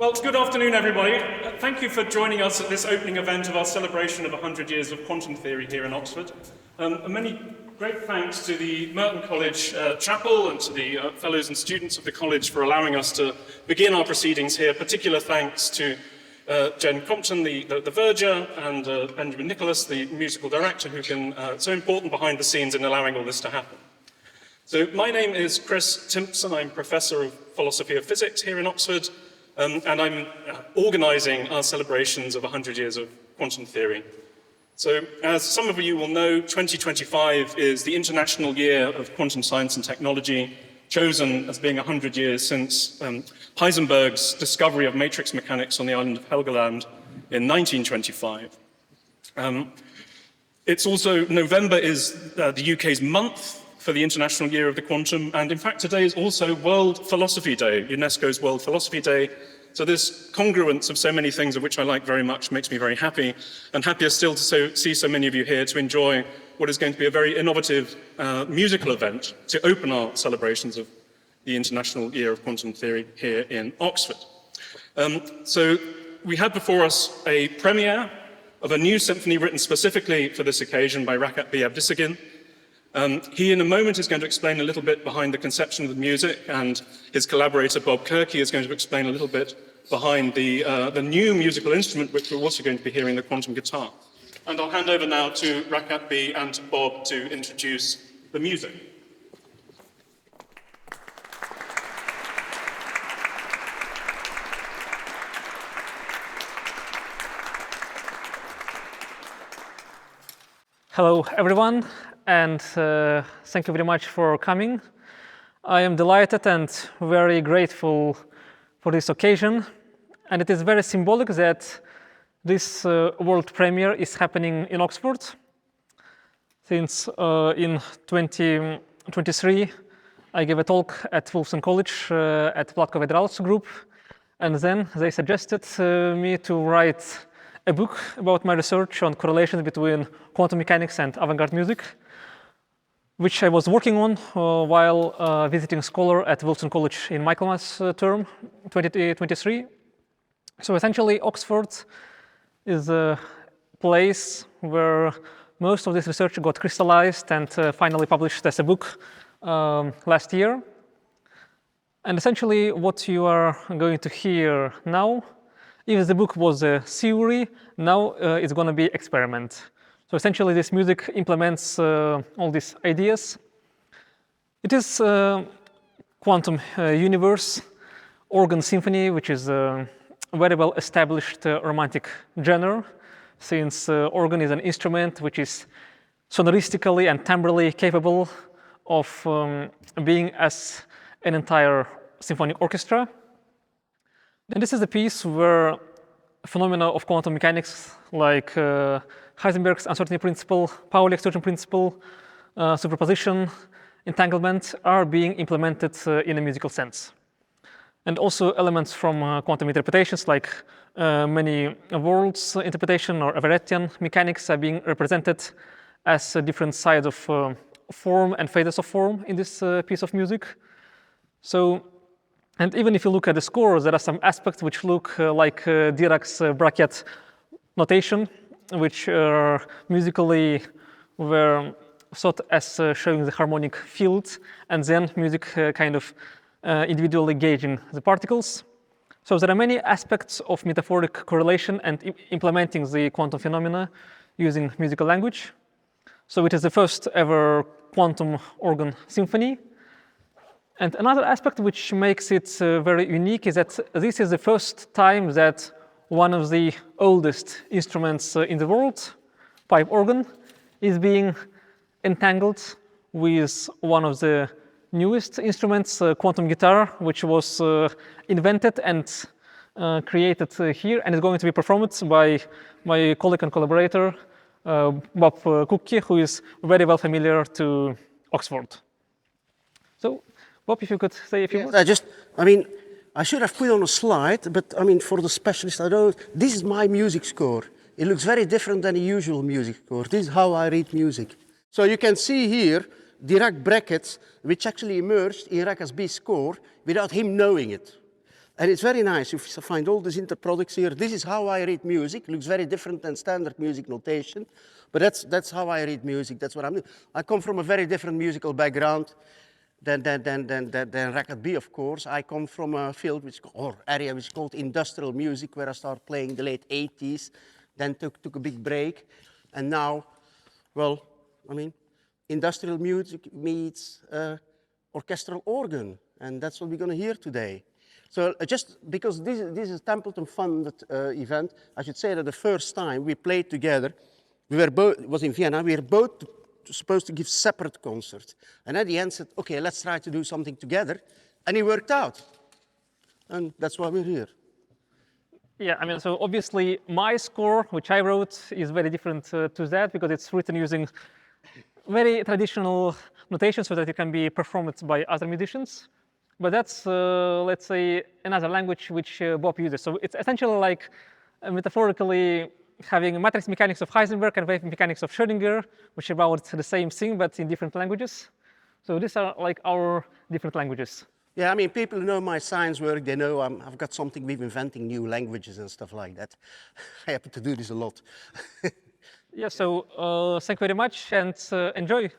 Well, good afternoon, everybody. Thank you for joining us at this opening event of our celebration of 100 years of quantum theory here in Oxford. And many great thanks to the Merton College chapel and to the fellows and students of the college for allowing us to begin our proceedings here. Particular thanks to Jen Compton, the verger, and Benjamin Nicholas, the musical director, who've been so important behind the scenes in allowing all this to happen. So my name is Chris Timpson. I'm Professor of Philosophy of Physics here in Oxford. And I'm organizing our celebrations of 100 years of quantum theory. So, as some of you will know, 2025 is the International Year of Quantum Science and Technology, chosen as being 100 years since Heisenberg's discovery of matrix mechanics on the island of Helgoland in 1925. It's also, November is the UK's month for the International Year of the Quantum, and in fact today is also World Philosophy Day, UNESCO's World Philosophy Day. So this congruence of so many things of which I like very much makes me very happy, and happier still to see so many of you here to enjoy what is going to be a very innovative musical event to open our celebrations of the International Year of Quantum Theory here in Oxford. So we had before us a premiere of a new symphony written specifically for this occasion by Rakhat-Bi Abdyssagin. He, in a moment, is going to explain a little bit behind the conception of the music, and his collaborator, Bob Coecke, is going to explain a little bit behind the new musical instrument, which we're also going to be hearing, the quantum guitar. And I'll hand over now to Rakhat-Bi and to Bob to introduce the music. Hello, everyone. And thank you very much for coming. I am delighted and very grateful for this occasion. And it is very symbolic that this world premiere is happening in Oxford. Since in 2023, I gave a talk at Merton College at Rakhat-Bi group. And then they suggested me to write a book about my research on correlations between quantum mechanics and avant-garde music, which I was working on while visiting scholar at Merton College in Michaelmas term 2023. So essentially, Oxford is a place where most of this research got crystallized and finally published as a book last year. And essentially, what you are going to hear now, if the book was a theory, now it's going to be experiment. So essentially, this music implements all these ideas. It is a quantum universe, organ symphony, which is a very well established romantic genre, since organ is an instrument which is sonoristically and timbrally capable of being as an entire symphonic orchestra. And this is a piece where phenomena of quantum mechanics like Heisenberg's uncertainty principle, Pauli exclusion principle, superposition, entanglement are being implemented in a musical sense. And also elements from quantum interpretations like many worlds interpretation or Everettian mechanics are being represented as different sides of form and phases of form in this piece of music. So, and even if you look at the score, there are some aspects which look like Dirac's bracket notation, which musically were thought as showing the harmonic field, and then music kind of individually gauging the particles. So there are many aspects of metaphoric correlation and implementing the quantum phenomena using musical language. So it is the first ever quantum organ symphony. And another aspect which makes it very unique is that this is the first time that one of the oldest instruments in the world, pipe organ, is being entangled with one of the newest instruments, quantum guitar, which was invented and created here and is going to be performed by my colleague and collaborator, Bob Coecke, who is very well familiar to Oxford. So, Bob, if you could say a few words. I should have put on a slide, but for the specialist, this is my music score. It looks very different than a usual music score. This is how I read music. So you can see here Dirac brackets, which actually emerged in Rakhat-Bi's score without him knowing it. And it's very nice. You find all these interproducts here. This is how I read music. It looks very different than standard music notation. But that's how I read music. That's what I'm doing. I come from a very different musical background than Rakhat-Bi, of course. I come from a field or area which is called industrial music, where I started playing in the late 80s, then took a big break. And now, well, I mean, industrial music meets orchestral organ. And that's what we're going to hear today. So just because this is a Templeton funded event, I should say that the first time we played together, it was in Vienna, we were both supposed to give separate concerts. And at the end said, okay, let's try to do something together. And it worked out. And that's why we're here. Yeah, I mean, so obviously my score, which I wrote, is very different to that because it's written using very traditional notation so that it can be performed by other musicians. But that's, let's say, another language which Bob uses. So it's essentially like metaphorically having matrix mechanics of Heisenberg and wave mechanics of Schrödinger, which are about the same thing, but in different languages. So these are like our different languages. Yeah, I mean, people who know my science work, they know I've got something with inventing new languages and stuff like that. I happen to do this a lot. Yeah, so thank you very much and enjoy.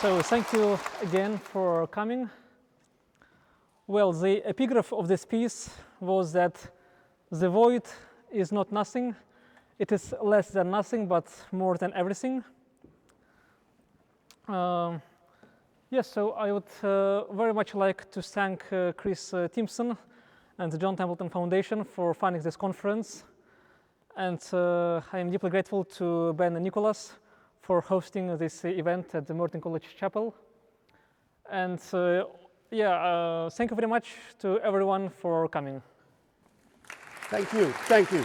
So thank you again for coming. Well, the epigraph of this piece was that the void is not nothing. It is less than nothing, but more than everything. Yes, so I would very much like to thank Chris Timpson and the John Templeton Foundation for funding this conference. And I am deeply grateful to Ben and Nicholas for hosting this event at the Merton College Chapel. And thank you very much to everyone for coming. Thank you. Thank you.